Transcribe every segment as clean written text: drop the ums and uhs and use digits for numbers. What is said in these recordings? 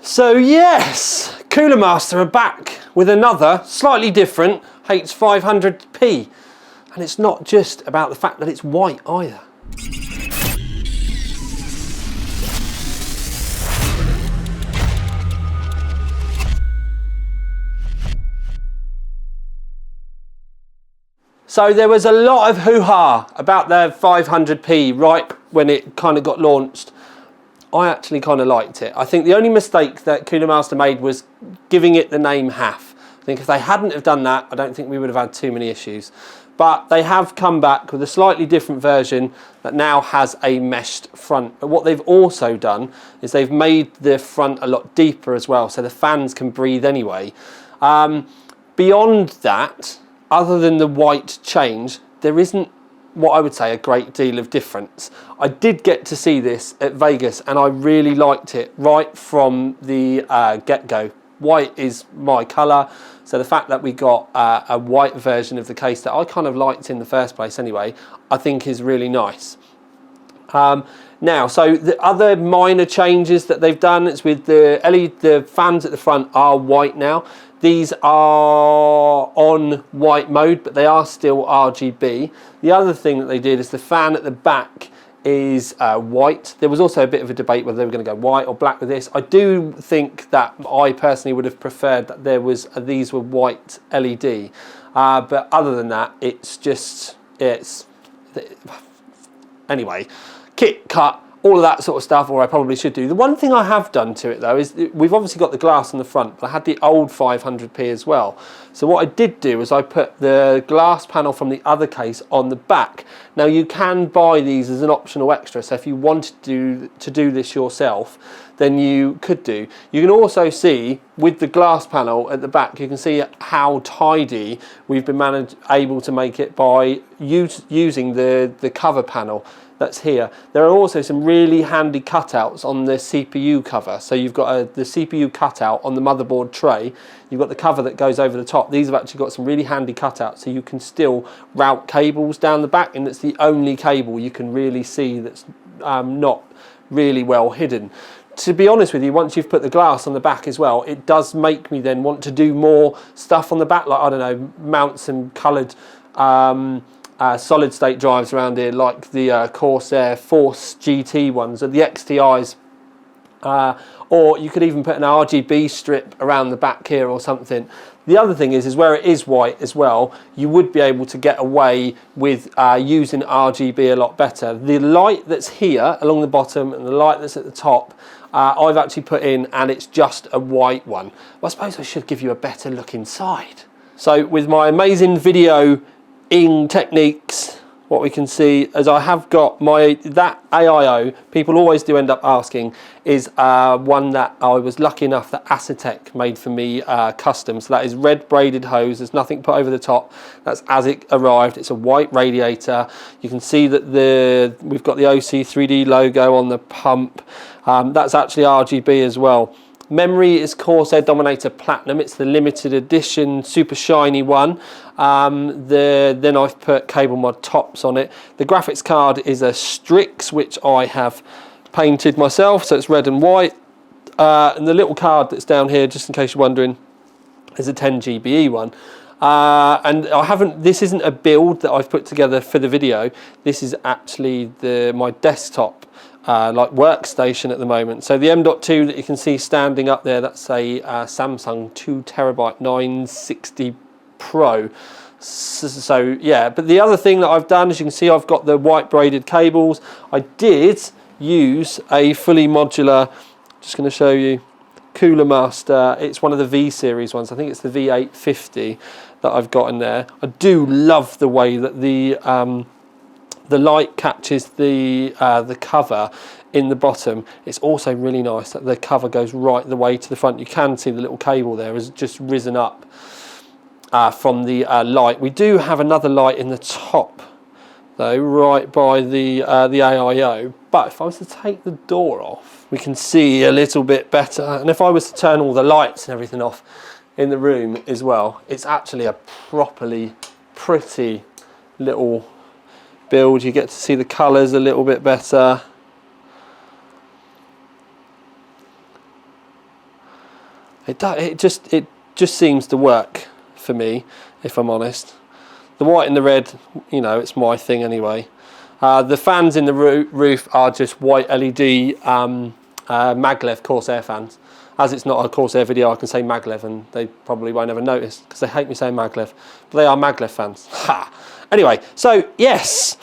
So yes, Coolermaster are back with another slightly different H500P, and it's not just about the fact that it's white either. So there was a lot of hoo-ha about the 500P right when it kind of got launched. I actually kind of liked it. I think the only mistake that Coolermaster made was giving it the name HAF. I think if they hadn't have done that, I don't think we would have had too many issues. But they have come back with a slightly different version that now has a meshed front. But what they've also done is they've made the front a lot deeper as well, so the fans can breathe anyway. Beyond that, other than the white change, there isn't what I would say a great deal of difference. I did get to see this at Vegas and I really liked it right from the get-go. White is my colour, so the fact that we got a white version of the case that I kind of liked in the first place anyway, I think is really nice. Now, so the other minor changes that they've done is with the LED, the fans at the front are white now. These are on white mode, but they are still RGB. The other thing that they did is the fan at the back is white. There was also a bit of a debate whether they were going to go white or black with this. I do think that I personally would have preferred that there was these were white LED. But other than that, anyway, kit cut, all of that sort of stuff, or I probably should do. The one thing I have done to it though is we've obviously got the glass on the front, but I had the old 500P as well. So what I did do is I put the glass panel from the other case on the back. Now you can buy these as an optional extra, so if you wanted to do this yourself, then you could do. You can also see with the glass panel at the back, you can see how tidy we've been able to make it by using the cover panel that's here. There are also some really handy cutouts on the CPU cover. So you've got the CPU cutout on the motherboard tray. You've got the cover that goes over the top. These have actually got some really handy cutouts, so you can still route cables down the back, and it's the only cable you can really see that's not really well hidden. To be honest with you, once you've put the glass on the back as well, it does make me then want to do more stuff on the back, like, I don't know, mount some coloured solid state drives around here, like the Corsair Force GT ones or the XTIs, or you could even put an RGB strip around the back here or something. The other thing is where it is white as well, you would be able to get away with using RGB a lot better. The light that's here along the bottom and the light that's at the top, I've actually put in, and it's just a white one. Well, I suppose I should give you a better look inside. So with my amazing video techniques, what we can see is I have got that AIO, people always do end up asking, is one that I was lucky enough that Acetec made for me custom. So that is red braided hose, there's nothing put over the top, that's as it arrived. It's a white radiator. You can see that we've got the OC 3D logo on the pump. That's actually RGB as well. Memory is Corsair Dominator Platinum. It's the limited edition super shiny one. Then I've put cable mod tops on it. The graphics card is a Strix, which I have painted myself, so it's red and white. And the little card that's down here, just in case you're wondering, is a 10 GBE one. And this isn't a build that I've put together for the video. This is actually my desktop like workstation at the moment. So the M.2 that you can see standing up there, that's a Samsung 2TB 960 Pro. So yeah, but the other thing that I've done, as you can see, I've got the white braided cables. I did use a fully modular, just going to show you, Coolermaster. It's one of the V series ones. I think it's the V850 that I've got in there. I do love the way that the light catches the cover in the bottom. It's also really nice that the cover goes right the way to the front. You can see the little cable there has just risen up from the light. We do have another light in the top though, right by the AIO, but if I was to take the door off, we can see a little bit better. And if I was to turn all the lights and everything off in the room as well, it's actually a properly pretty little build. You get to see the colours a little bit better. It just seems to work for me, if I'm honest. The white and the red, you know, it's my thing anyway. The fans in the roof are just white LED maglev Corsair fans. As it's not a Corsair video, I can say maglev and they probably won't ever notice because they hate me saying maglev. But they are maglev fans. Ha! Anyway, so yes,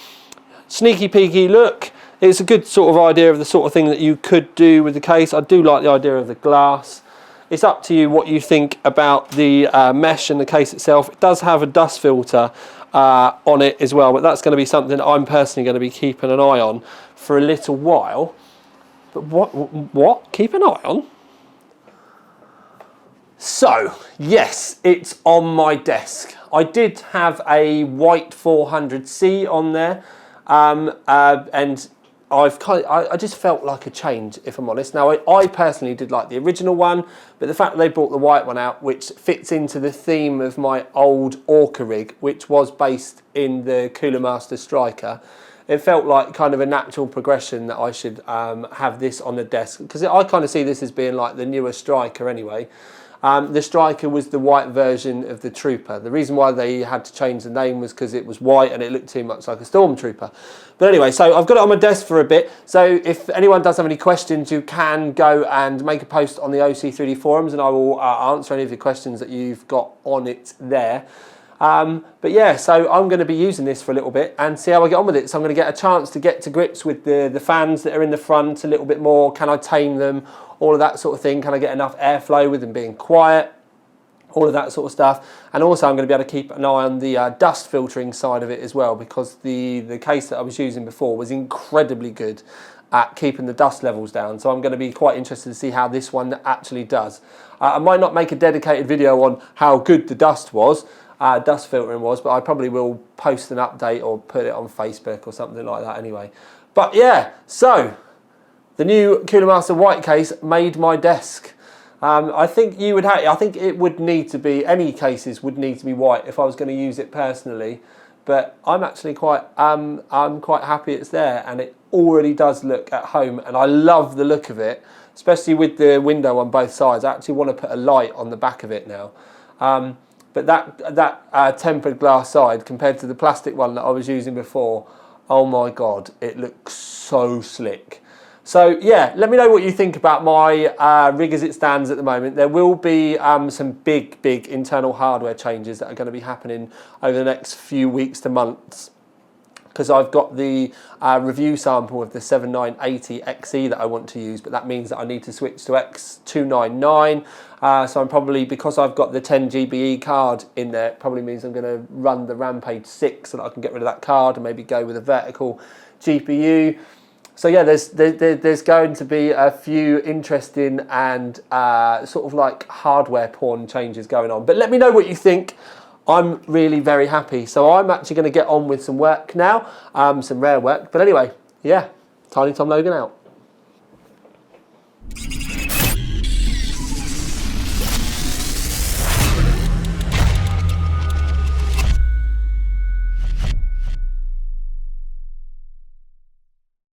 sneaky peeky look. It's a good sort of idea of the sort of thing that you could do with the case. I do like the idea of the glass. It's up to you what you think about the mesh and the case itself. It does have a dust filter on it as well, but that's going to be something I'm personally going to be keeping an eye on for a little while. But what? Keep an eye on? So, yes, it's on my desk. I did have a white 400C on there, and I just felt like a change, if I'm honest. Now, I personally did like the original one, but the fact that they brought the white one out, which fits into the theme of my old Orca rig, which was based in the Coolermaster Striker, it felt like kind of a natural progression that I should have this on the desk, because I kind of see this as being like the newer Striker anyway. The Striker was the white version of the Trooper. The reason why they had to change the name was because it was white and it looked too much like a Stormtrooper. But anyway, so I've got it on my desk for a bit. So if anyone does have any questions, you can go and make a post on the OC3D forums and I will answer any of the questions that you've got on it there. But yeah, so I'm going to be using this for a little bit and see how I get on with it. So I'm going to get a chance to get to grips with the fans that are in the front a little bit more. Can I tame them? All of that sort of thing. Can I get enough airflow with them being quiet? All of that sort of stuff. And also I'm going to be able to keep an eye on the dust filtering side of it as well, because the case that I was using before was incredibly good at keeping the dust levels down. So I'm going to be quite interested to see how this one actually does. I might not make a dedicated video on how good the dust filtering was, but I probably will post an update or put it on Facebook or something like that anyway. But yeah, so the new Coolermaster white case made my desk. I think it would need to be, any cases would need to be white if I was going to use it personally. But I'm actually quite happy it's there, and it already does look at home, and I love the look of it, especially with the window on both sides. I actually want to put a light on the back of it now. But that tempered glass side compared to the plastic one that I was using before, oh my God, it looks so slick. So yeah, let me know what you think about my rig as it stands at the moment. There will be some big internal hardware changes that are going to be happening over the next few weeks to months, because I've got the review sample of the 7980 XE that I want to use, but that means that I need to switch to X299. So I'm probably, because I've got the 10 GBE card in there, it probably means I'm going to run the Rampage 6 so that I can get rid of that card and maybe go with a vertical GPU. So yeah, there's going to be a few interesting and sort of like hardware porn changes going on. But let me know what you think. I'm really very happy. So I'm actually going to get on with some work now, some rare work. But anyway, yeah, Tiny Tom Logan out.